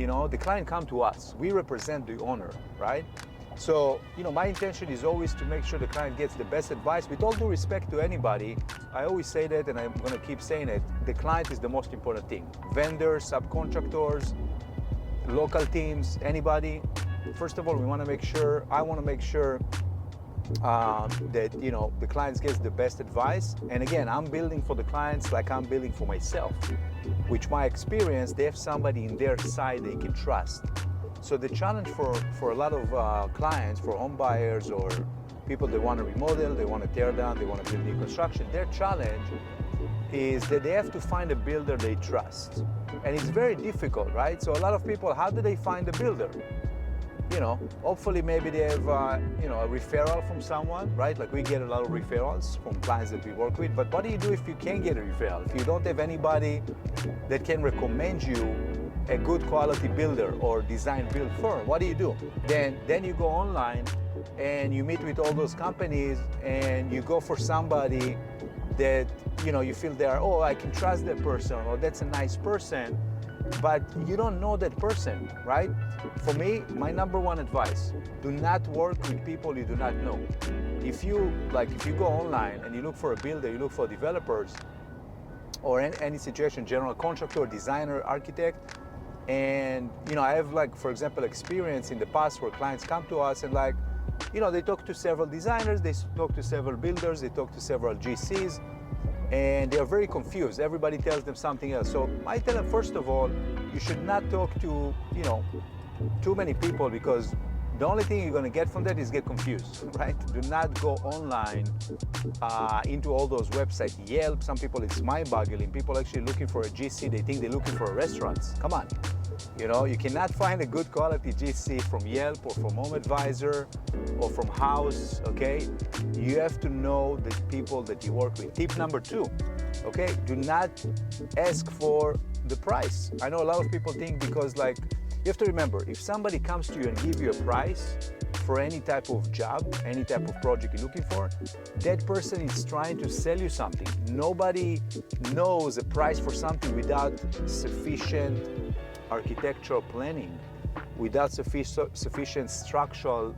the client come to us. We represent the owner, right? So, my intention is always to make sure the client gets the best advice. With all due respect to anybody, I always say that, and I'm going to keep saying it, the client is the most important thing. Vendors, subcontractors, local teams, anybody. First of all, I want to make sure that the clients gets the best advice. And again, I'm building for the clients like I'm building for myself, which my experience, they have somebody in their side they can trust. So the challenge for a lot of clients, for home buyers or people that want to remodel, they want to tear down, they want to build new construction, their challenge is that they have to find a builder they trust. And it's very difficult, right? So a lot of people, how do they find a builder? Hopefully maybe they have, a referral from someone, right? Like we get a lot of referrals from clients that we work with, but what do you do if you can't get a referral? If you don't have anybody that can recommend you a good quality builder or design build firm, what do? Then you go online and you meet with all those companies and you go for somebody that, you feel I can trust that person, or that's a nice person, but you don't know that person, right? For me, my number one advice, do not work with people you do not know. If you go online and you look for a builder, you look for developers, or any situation, general contractor, designer, architect, and I have for example, experience in the past where clients come to us and they talk to several designers, they talk to several builders, they talk to several GCs, and they are very confused. Everybody tells them something else. So I tell them, first of all, you should not talk to, too many people, because the only thing you're going to get from that is get confused, right? Do not go online into all those websites. Yelp, some people, it's mind-boggling. People actually looking for a GC, they think they're looking for restaurants. Come on. You cannot find a good quality GC from Yelp or from Home Advisor or from House, okay? You have to know the people that you work with. Tip number 2, okay? Do not ask for the price. I know a lot of people think because you have to remember, if somebody comes to you and give you a price for any type of job, any type of project you're looking for, that person is trying to sell you something. Nobody knows a price for something without sufficient architectural planning, without sufficient structural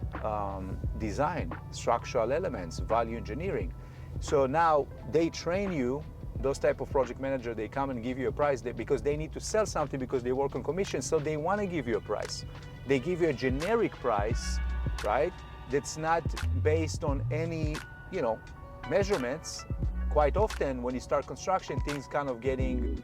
design, structural elements, value engineering. So now they train you, those type of project manager, they come and give you a price because they need to sell something, because they work on commission, so they want to give you a price. They give you a generic price, right? That's not based on any, measurements. Quite often when you start construction, things kind of getting,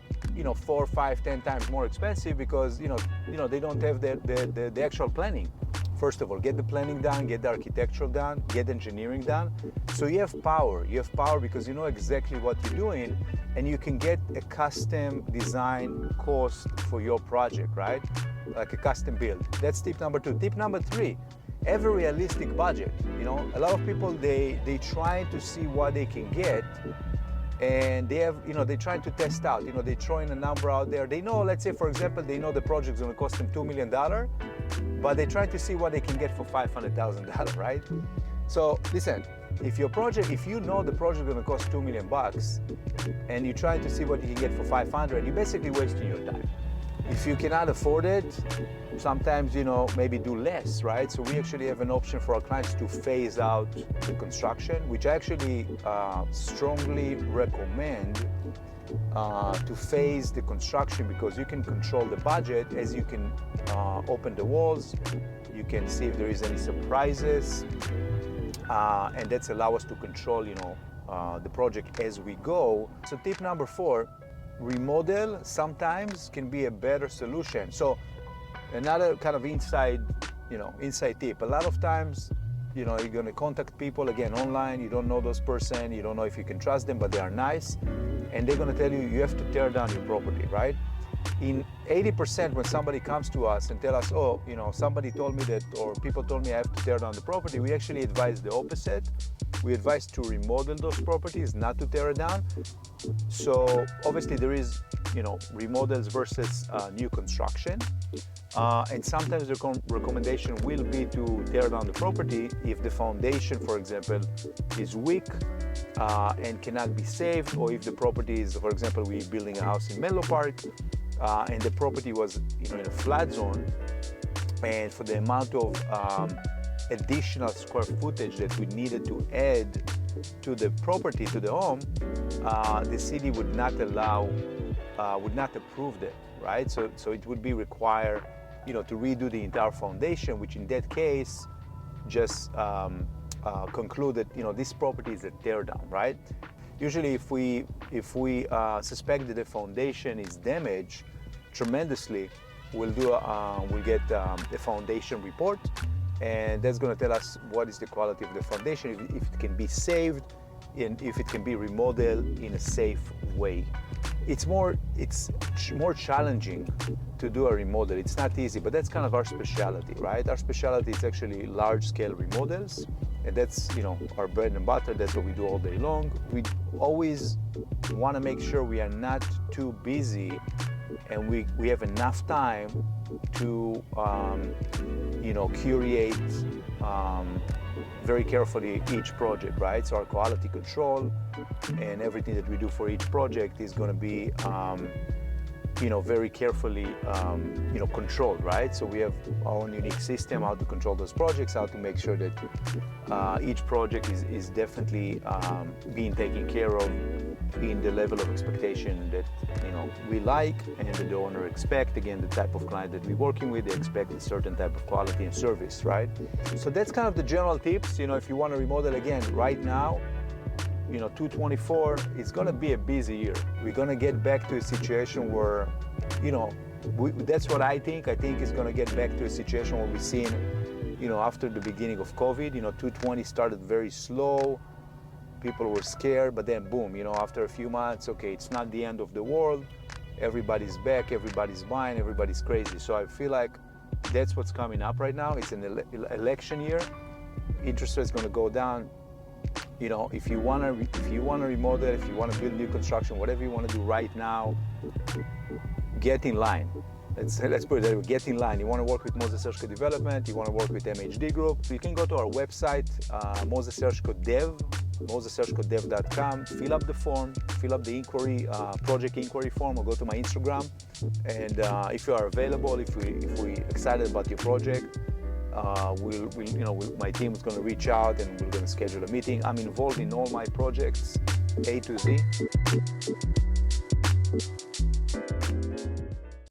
4, 5, 10 times more expensive because, they don't have the actual planning. First of all, get the planning done, get the architectural done, get the engineering done. So you have power. You have power because you know exactly what you're doing, and you can get a custom design cost for your project, right? Like a custom build. That's tip number 2. Tip number 3, have a realistic budget. A lot of people, they try to see what they can get, and they have, they try to test out. They throw in a number out there. They know, let's say, for example, they know the project's going to cost them $2 million, but they try to see what they can get for $500,000, right? So listen, if you know the project is going to cost $2 million, and you try to see what you can get for 500, you're basically wasting your time. If you cannot afford it, sometimes, maybe do less, right? So we actually have an option for our clients to phase out the construction, which I actually strongly recommend to phase the construction, because you can control the budget as you can open the walls, you can see if there is any surprises, and that's allow us to control, the project as we go. So tip number 4, remodel sometimes can be a better solution. So another kind of inside tip, a lot of times, you're going to contact people again online, you don't know those person, you don't know if you can trust them, but they are nice, and they're going to tell you you have to tear down your property, right? In 80%, when somebody comes to us and tell us, somebody told me that, or people told me I have to tear down the property, we actually advise the opposite. We advise to remodel those properties, not to tear it down. So obviously there is, remodels versus new construction. And sometimes the recommendation will be to tear down the property if the foundation, for example, is weak and cannot be saved, or if the property is, for example, we're building a house in Menlo Park, and the property was in a flood zone, and for the amount of additional square footage that we needed to add to the property, to the home, the city would not allow, would not approve that, right? So it would be required, to redo the entire foundation, which in that case just concluded, this property is a tear down, right? Usually, if we suspect that the foundation is damaged tremendously, we'll get a foundation report, and that's going to tell us what is the quality of the foundation, if it can be saved, and if it can be remodeled in a safe way. It's more challenging to do a remodel. It's not easy, but that's kind of our specialty, right? Our specialty is actually large-scale remodels, and that's our bread and butter. That's what we do all day long. We always want to make sure we are not too busy, and we have enough time to curate very carefully each project, right? So our quality control and everything that we do for each project is going to be very carefully controlled, right? So we have our own unique system how to control those projects, how to make sure that each project is definitely being taken care of in the level of expectation that we like and that the owner expect. Again, the type of client that we're working with, they expect a certain type of quality and service, right? So that's kind of the general tips. If you want to remodel, again, right now, 2024 is going to be a busy year. We're going to get back to a situation where, that's what I think. I think it's going to get back to a situation where we've seen, after the beginning of COVID, 2020 started very slow. People were scared, but then boom, after a few months, okay, it's not the end of the world. Everybody's back, everybody's buying, everybody's crazy. So I feel like that's what's coming up right now. It's an election year. Interest rate's going to go down. If you want to remodel, if you want to build new construction, whatever you want to do right now, get in line. Let's put it that way, get in line. You want to work with Moses Hershko Development, you want to work with MHD Group, you can go to our website, Moses Hershko Dev, moseshershkodev.com, fill up the form, fill up the inquiry, project inquiry form, or go to my Instagram. And if you are available, if we're excited about your project, my team is going to reach out and we're going to schedule a meeting. I'm involved in all my projects, A to Z.